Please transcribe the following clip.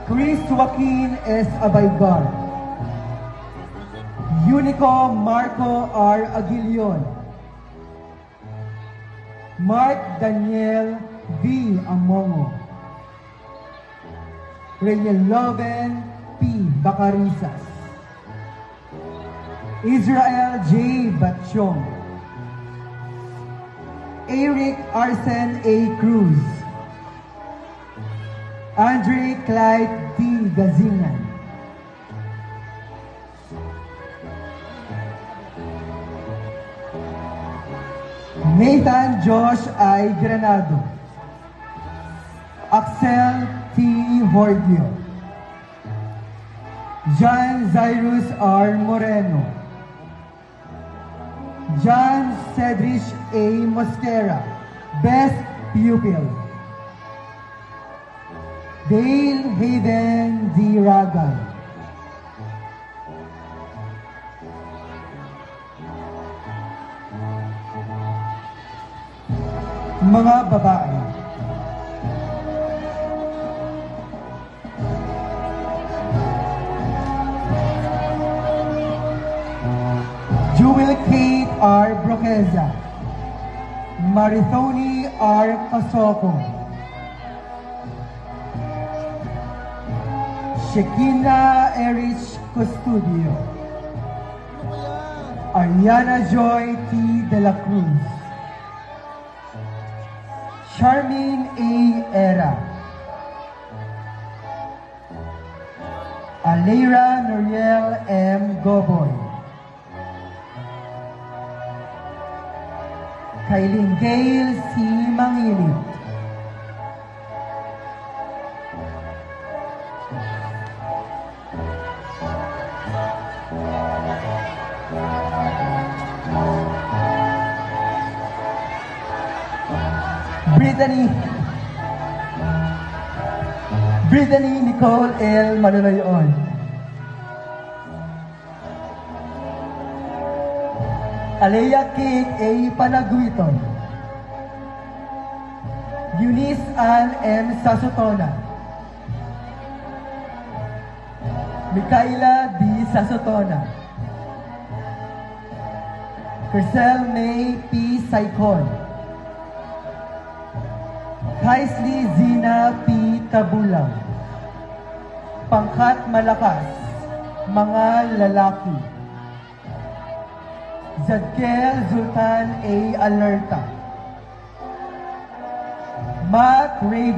Chris Joaquin S. Abaygar. Unico Marco R. Aguilion. Mark Daniel V. Amongo. Reyel Loven P. Bacarisas. Israel J. Batchong. Eric Arsen A. Cruz. Andre Clyde D. Gazingan. Nathan Josh I. Granado. Axel T. Hordio. John Zyrus R. Moreno. John Cedric A. Mosquera, Best Pupil. Dale Hayden D. Ragal. Mga babae. Jewel Kate R. Broqueza. Marithoni R. Casoko. Shekina Erich Custodio. Ariana Joy T. De La Cruz. Charmaine A. Era. Aleira Noriel M. Goboy. Kailin Gail C. Mangilit. Brittany Nicole L. Manunoyon. Alea Kate A. Panaguiton. Eunice Ann M. Sasotona. Micaela D. Sasotona. Crysel May P. Saicon. Kaisley Zina P. Tabulang. Pangkat malakas, mga lalaki. Zadkel Zultan A. Alerta. Matt Raven